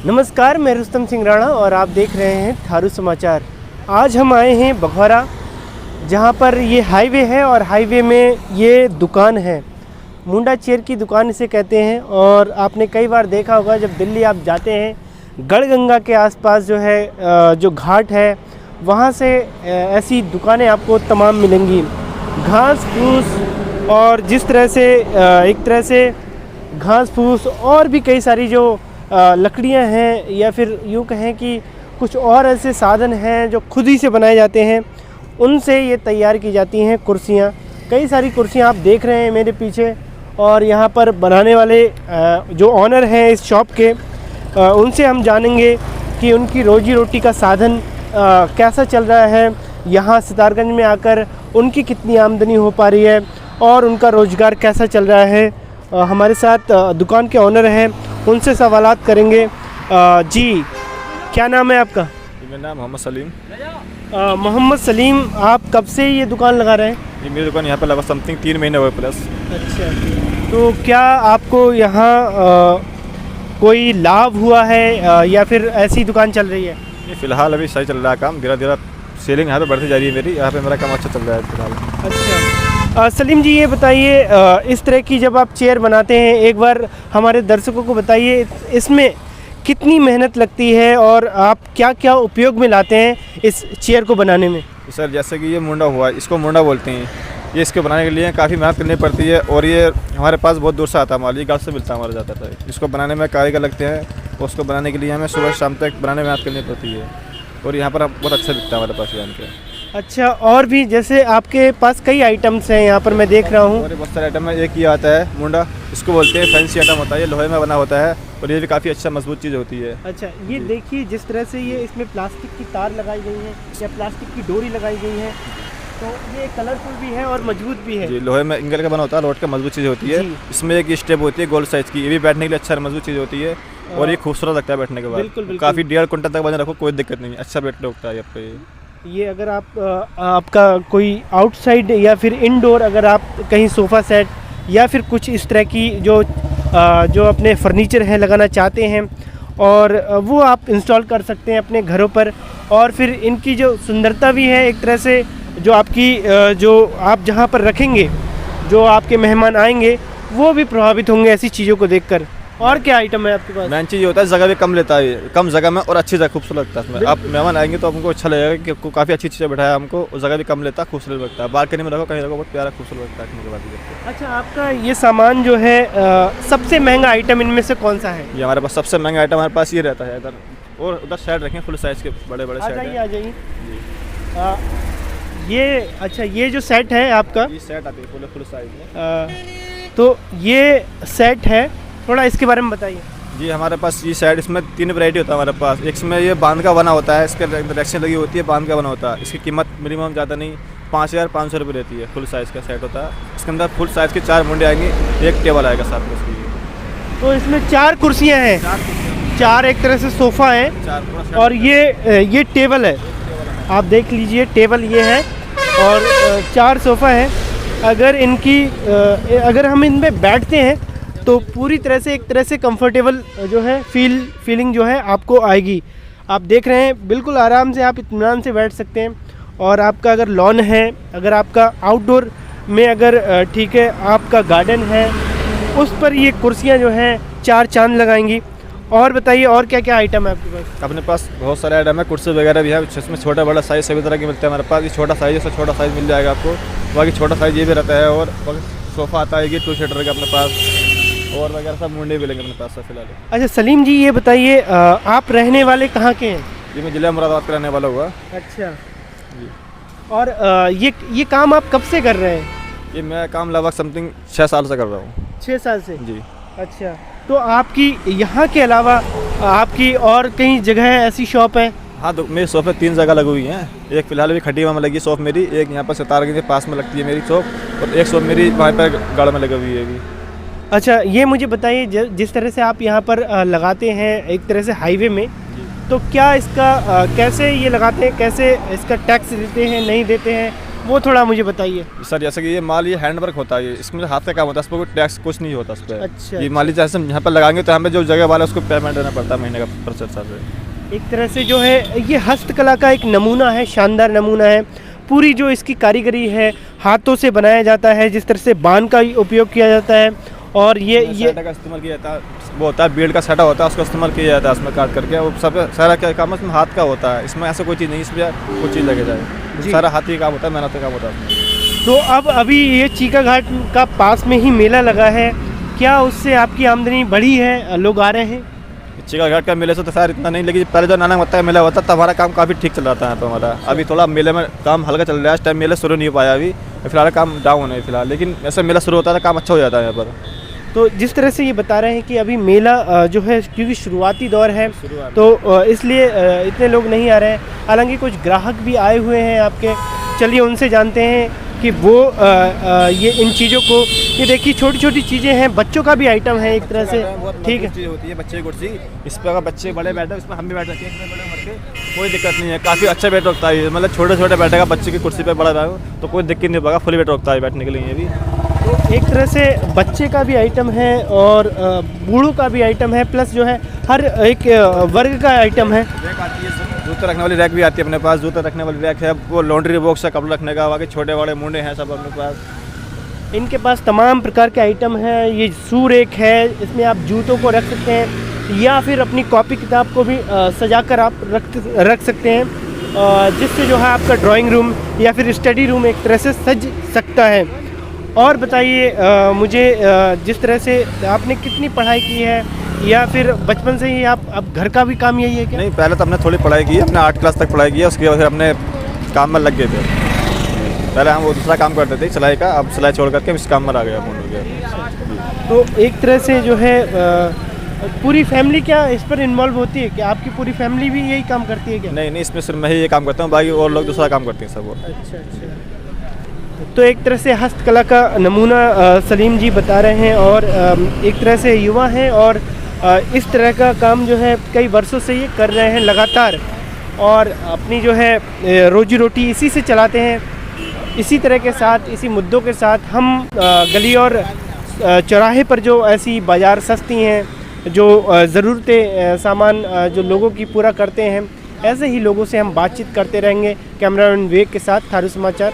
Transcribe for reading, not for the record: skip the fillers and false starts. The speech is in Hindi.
नमस्कार, मैं रुस्तम सिंह राणा और आप देख रहे हैं थारू समाचार। आज हम आए हैं बघौरा, जहां पर ये हाईवे है और हाईवे में ये दुकान है। मुंडा चेयर की दुकान इसे कहते हैं। और आपने कई बार देखा होगा जब दिल्ली आप जाते हैं, गढ़गंगा के आसपास जो है जो घाट है, वहां से ऐसी दुकानें आपको तमाम मिलेंगी। घास फूस और जिस तरह से एक तरह से घास फूस और भी कई सारी जो लकड़ियां हैं, या फिर यूँ कहें कि कुछ और ऐसे साधन हैं जो खुद ही से बनाए जाते हैं, उनसे ये तैयार की जाती हैं कुर्सियाँ। कई सारी कुर्सियाँ आप देख रहे हैं मेरे पीछे। और यहाँ पर बनाने वाले जो ऑनर हैं इस शॉप के, उनसे हम जानेंगे कि उनकी रोजी रोटी का साधन कैसा चल रहा है, यहाँ सितारगंज में आकर उनकी कितनी आमदनी हो पा रही है और उनका रोज़गार कैसा चल रहा है। हमारे साथ दुकान के ऑनर हैं, उनसे सवालात करेंगे। जी, क्या नाम है आपका? मेरा नाम मोहम्मद सलीम। मोहम्मद सलीम, आप कब से ये दुकान लगा रहे हैं? ये मेरी दुकान यहाँ पर लगभग समथिंग 3 महीने हुए प्लस। अच्छा, तो क्या आपको यहाँ कोई लाभ हुआ है या फिर ऐसी दुकान चल रही है? ये फ़िलहाल अभी सही चल रहा है काम, धीरे धीरे सेलिंग यहाँ पे बढ़ती जा रही है मेरी। यहाँ पे मेरा काम अच्छा चल रहा है फिलहाल। अच्छा, सलीम जी, ये बताइए, इस तरह की जब आप चेयर बनाते हैं, एक बार हमारे दर्शकों को बताइए इसमें कितनी मेहनत लगती है और आप क्या क्या उपयोग में लाते हैं इस चेयर को बनाने में? सर, जैसे कि ये मुंडा हुआ, इसको मुंडा बोलते हैं। ये इसके बनाने के लिए काफ़ी मेहनत करनी पड़ती है और ये हमारे पास बहुत दूर से आता है माल, ये गाँव से मिलता है हमारे ज़्यादातर। इसको बनाने में कारीगर लगते हैं और उसको बनाने के लिए हमें सुबह शाम तक बनाने में मेहनत करनी पड़ती है और यहाँ पर बहुत अच्छा बिकता है हमारे पास यहाँ के। अच्छा, और भी जैसे आपके पास कई आइटम्स हैं यहाँ पर मैं देख रहा हूँ। और बहुत सारे आइटम है। एक ये आता है मुंडा, इसको बोलते हैं फैंसी आइटम होता है, ये लोहे में बना होता है और ये भी काफ़ी अच्छा मजबूत चीज़ होती है। अच्छा, ये देखिए जिस तरह से ये इसमें प्लास्टिक की तार लगाई गई है या प्लास्टिक की डोरी लगाई गई है, तो ये कलरफुल भी है और मजबूत भी है। जी, लोहे में इंगल का बना होता है, लोट का मजबूत चीज़ होती है। इसमें एक स्टेप होती है गोल्ड साइज़ की, ये भी बैठने के लिए अच्छा मजबूत चीज़ होती है और ये खूबसूरत लगता है बैठने के बाद। बिल्कुल, बिल्कुल। काफ़ी 1.5 क्विंटल तक बना रखो, कोई दिक्कत नहीं है, अच्छा बैठने उठता है यहाँ पे। ये अगर आपका कोई आउटसाइड या फिर इनडोर, अगर आप कहीं सोफ़ा सेट या फिर कुछ इस तरह की जो अपने फर्नीचर है लगाना चाहते हैं, और वो आप इंस्टॉल कर सकते हैं अपने घरों पर। और फिर इनकी जो सुंदरता भी है एक तरह से, जो आपकी जो आप जहाँ पर रखेंगे, जो आपके मेहमान आएंगे वो भी प्रभावित होंगे ऐसी चीज़ों को देखकर। और क्या आइटम है आपके पास? मेन चीज़ ये होता है, जगह भी कम लेता है, कम जगह में और अच्छी जगह खूबसूरत लगता है इसमें। आप मेहमान आएंगे तो हमको अच्छा लगेगा कि काफ़ी अच्छी चीज़ें बैठाया हमको, और जगह भी कम लेता है, खूबसूरत लगता है। बालकनी में रखो, कहीं रखो, बहुत प्यारा खूबसूरत लगता है के बाद। अच्छा, आपका ये सामान जो है सबसे महंगा आइटम इनमें से कौन सा है? ये हमारे पास सबसे महंगा आइटम हमारे पास ये रहता है इधर, और उधर साइड रखें फुल साइज़ के बड़े बड़े साइड आ जाइए। ये अच्छा, ये जो सेट है आपका, ये सेट आती है फुल साइज़ में। तो ये सेट है, थोड़ा इसके बारे में बताइए। जी, हमारे पास ये सेट, इसमें 3 वैरायटी होता है हमारे पास। एक इसमें ये बांध का बना होता है, इसके डायरेक्शन लगी होती है, बांध का बना होता है। इसकी कीमत मिनिमम ज़्यादा नहीं 5500 रुपये रहती है। फुल साइज़ का सेट होता है, इसके अंदर फुल साइज़ के 4 मुंडे आएंगे, एक टेबल आएगा साथ में इसकी। तो इसमें 4 कुर्सियाँ हैं, 4 एक तरह से सोफ़ा है, और ये टेबल है। आप देख लीजिए, टेबल ये है और 4 सोफ़ा है। अगर हम इनमें बैठते हैं तो पूरी तरह से एक तरह से कंफर्टेबल जो है फीलिंग जो है आपको आएगी। आप देख रहे हैं, बिल्कुल आराम से आप इत्मीनान से बैठ सकते हैं। और आपका अगर लॉन है, अगर आपका आउटडोर में अगर ठीक है आपका गार्डन है, उस पर ये कुर्सियाँ जो हैं 4 चांद लगाएंगी। और बताइए, और क्या क्या आइटम है आपके पास? अपने पास बहुत सारे आइटम है, कुर्सी वगैरह भी है, जिसमें छोटा बड़ा साइज़ सभी तरह के मिलते हैं हमारे पास। ये छोटा साइज़ है, छोटा साइज़ मिल जाएगा आपको, बाकी छोटा साइज़ ये भी रहता है। और सोफ़ा आता है ये 2 सीटर का अपने पास, और वगैरह सब मुंडे भी लेंगे अपने पास फिलहाल। अच्छा सलीम जी, ये बताइए, आप रहने वाले कहाँ के हैं? जी, मैं जिला मुरादाबाद का रहने वाला हुआ। अच्छा जी। और ये काम आप कब से कर रहे हैं? ये मैं काम लगभग समथिंग 6 साल से कर रहा हूँ। 6 साल से? जी। अच्छा, तो आपकी यहाँ के अलावा आपकी और कहीं जगह ऐसी शॉप है? हाँ, तो मेरी शॉप में 3 जगह लगी हुई हैं। एक फ़िलहाल अभी खटीमा में लगी शॉप मेरी, एक यहाँ पर सितारगंज के पास में लगती है मेरी शॉप, और एक शॉप मेरी वहाँ पर गढ़ में लगी हुई है अभी। अच्छा, ये मुझे बताइए, जिस तरह से आप यहाँ पर लगाते हैं एक तरह से हाईवे में, तो क्या इसका कैसे ये लगाते हैं, कैसे इसका टैक्स देते हैं, नहीं देते हैं, वो थोड़ा मुझे बताइए। सर जैसे कि ये माल ये हैंडवर्क होता है, इसमें हाथ का काम होता है, इस पर कोई टैक्स कुछ नहीं होता इस पर। अच्छा, ये मान लीजिए जैसे हम यहाँ पर लगाएंगे तो हमें जो जगह वाला है उसको पेमेंट देना पड़ता है महीने का प्रोसेस से। एक तरह से जो है ये हस्तकला का एक नमूना है, शानदार नमूना है। पूरी जो इसकी कारीगरी है, हाथों से बनाया जाता है, जिस तरह से बान का उपयोग किया जाता है और ये साटा का इस्तेमाल किया जाता है, वो होता है बेल्ट का साटा होता है, उसका इस्तेमाल किया जाता है उसमें काट करके। वो सब सारा क्या काम इसमें हाथ का होता है, इसमें ऐसा कोई चीज़ नहीं इसमें कोई चीज़ लगे जाए, सारा हाथ ही काम होता है, मेहनत का काम होता है। तो अब अभी ये चीका घाट का पास में ही मेला लगा है, क्या उससे आपकी आमदनी बढ़ी है, लोग आ रहे हैं? चीका घाट का मेले से तो खैर इतना नहीं, लेकिन पहले जो नानक मत्ता का मेला होता तब हमारा काम काफ़ी ठीक चल रहा था यहाँ पर हमारा। अभी थोड़ा मेले में काम हल्का चल रहा है, इस टाइम मेला शुरू नहीं हो पाया अभी, फिलहाल काम डाउन है फिलहाल, लेकिन ऐसे मेला शुरू होता था काम अच्छा हो जाता है यहाँ पर। तो जिस तरह से ये बता रहे हैं कि अभी मेला जो है क्योंकि शुरुआती दौर है तो इसलिए इतने लोग नहीं आ रहे हैं, हालांकि कुछ ग्राहक भी आए हुए हैं आपके। चलिए उनसे जानते हैं कि वो ये इन चीज़ों को, ये देखिए छोटी छोटी चीज़ें हैं, बच्चों का भी आइटम है एक तरह से, ठीक है। चीज़ होती है बच्चे की कुर्सी, इस पर अगर बच्चे बड़े बैठे इसमें हम भी बैठ सकते हैं, इसमें बड़े उम्र के कोई दिक्कत नहीं है, काफ़ी अच्छा बैठ रखता है, मतलब छोटे छोटे बैठेगा बच्चे की कुर्सी पर बड़ा बैठो तो कोई दिक्कत नहीं होगा, फुली बैठ रखता है बैठने के लिए। ये भी तो एक तरह से बच्चे का भी आइटम है और बूढ़ों का भी आइटम है, प्लस जो है हर एक वर्ग का आइटम है। रैक आती है, जूते रखने वाली रैक भी आती है अपने पास, जूते रखने वाली रैक है, वो लॉन्ड्री बॉक्स है कपड़े रखने का, बाकी छोटे बड़े मुंडे हैं सब अपने पास। इनके पास तमाम प्रकार के आइटम हैं। ये शू रैक है, इसमें आप जूतों को रख सकते हैं या फिर अपनी कॉपी किताब को भी सजा कर आप रख सकते हैं, जिससे जो है आपका ड्राइंग रूम या फिर स्टडी रूम एक तरह से सज सकता है। और बताइए मुझे जिस तरह से आपने कितनी पढ़ाई की है या फिर बचपन से ही आप अब घर का भी काम यही है क्या? नहीं, पहले तो हमने थोड़ी पढ़ाई की है, हमने 8 क्लास तक पढ़ाई की है, उसके बाद हमने काम में लग गए थे। पहले हम वो दूसरा काम करते थे सिलाई का, अब सिलाई छोड़ करके इस काम में आ गया फोन हो गया। तो एक तरह से जो है पूरी फैमिली क्या इस पर इन्वॉल्व होती है? क्या आपकी पूरी फैमिली भी यही काम करती है क्या? नहीं नहीं, इसमें सिर्फ मैं ही ये काम करता हूँ, बाकी और लोग दूसरा काम करते हैं सब वो। अच्छा। तो एक तरह से हस्तकला का नमूना सलीम जी बता रहे हैं और एक तरह से युवा हैं और इस तरह का काम जो है कई वर्षों से ये कर रहे हैं लगातार, और अपनी जो है रोजी रोटी इसी से चलाते हैं। इसी तरह के साथ, इसी मुद्दों के साथ हम गली और चौराहे पर जो ऐसी बाज़ार सस्ती हैं, जो ज़रूरतें सामान जो लोगों की पूरा करते हैं, ऐसे ही लोगों से हम बातचीत करते रहेंगे। कैमरामैन विवेक के साथ थारू समाचार।